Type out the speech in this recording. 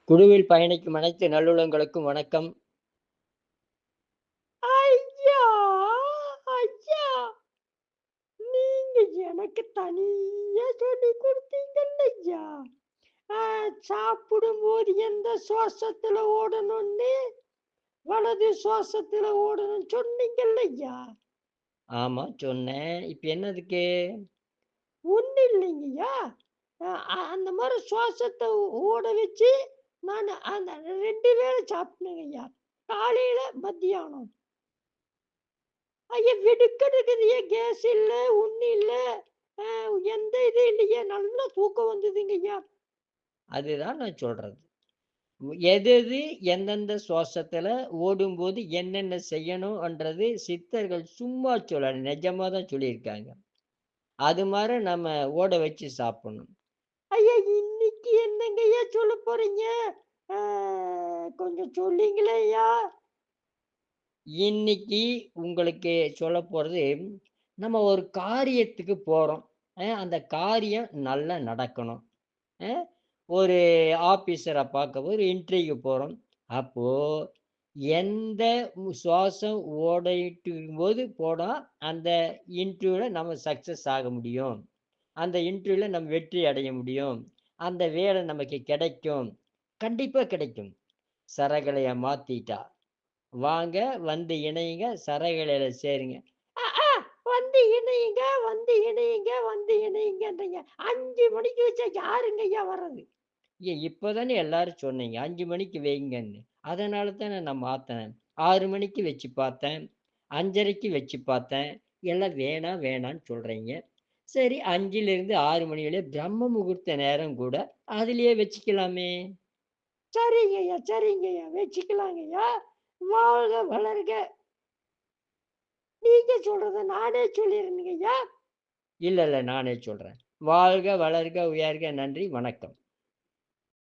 குழுவில் பயணிக்கும் அனைத்து நல்லுள்ளங்களுக்கும் வணக்கம். ஐயா! ஐயா! நீங்க எனக்கு தனியா சொல்லிக் குடுத்தீங்கல்லையா? ஆ சாப்பிடும்போது எந்த சுவாசத்துல ஓடணும்னு, வலது சுவாசத்துல ஓடணும்னு சொன்னீங்கல்லையா? ஆமா சொன்னேன். இப்ப என்னதுக்கு? ஒண்ணும் இல்லைங்கய்யா. அந்த மாரி சுவாசத்த ஓட வச்சு, நானு அந்த 2 வேளை சாப்பிட்டேங்கய்யா. காலையில, மத்தியானம். ஐயா வெடுக்குனுக்குதுய்யா, கேஸ் இல்ல, ஒண்ணும் இல்ல. அ எந்த இது இல்லையே, நல்லா தூக்கம் வந்ததுங்கய்யா. அதுதான் நான் சொல்றது. எது எது எந்தெந்த சுவாசத்துல ஓடும்போது என்னென்ன செய்யணும்ன்றது சித்தர்கள் சும்மா சொல்லல. நிஜமா தான் சொல்லியிருக்காங்க. அது மாரி நம்ம ஓட வச்சு சாப்பிடணும். ஐயா இன்னைக்கு என்னங்கய்யா சொல்லப் போறீங்க? ஆ கொஞ்சம் சொல்லுங்களேய்யா. இன்னைக்கு உங்களுக்கு சொல்லப்போறது, நம்ம ஒரு காரியத்துக்கு போறோம். அந்த காரியம் நல்லா நடக்கணும். அ ஒரு ஆபீசர பார்க்க ஒரு இன்டர்வியூக்கு போறோம். அப்போ எந்த சுவாசம் ஓடிட்டுருக்கும்போது போனா, அந்த இன்டர்வியூல நம்ம சக்சஸ் ஆக முடியும். அந்த இன்டர்வியூல நம்ம வெற்றி அடைய முடியும். அந்த வேலை நமக்கு கிடைக்கும். கண்டிப்பா கிடைக்கும். சரகளைய மாத்திட்டா. வாங்க வந்து இணையுங்க, சரகளையில சேருங்க. அ ஆ வந்து இணையுங்க, வந்து இணையுங்க, வந்து இணையுங்கன்றீங்க. 5 மணிக்கு வச்சா யாருங்கய்யா வர்றது? இப்பதானே எல்லாரும் சொன்னீங்க. 5 மணிக்கு வைங்கன்னு. அதனால தானே நான் மாத்துனேன். 6 மணிக்கு வச்சு பார்த்தேன். 5:30க்கு வச்சு பார்த்தேன். எல்லாம் வேணாம், வேணான்னு சொல்றீங்க. சரி 5லிருந்து 6 மணி வரையும் பிரம்ம முகூர்த்த நேரம் கூட அதிலேயே வச்சுக்கலாமே! சரிங்கய்யா, சரிங்கய்யா. வச்சுக்கலாங்கய்யா. வாழ்க வளர்க. நீங்க சொல்றத நானே சொல்லிறேனுங்கய்யா. இல்ல, இல்ல நானே சொல்றேன். வாழ்க, வளர்க, உயர்க. நன்றி, வணக்கம்.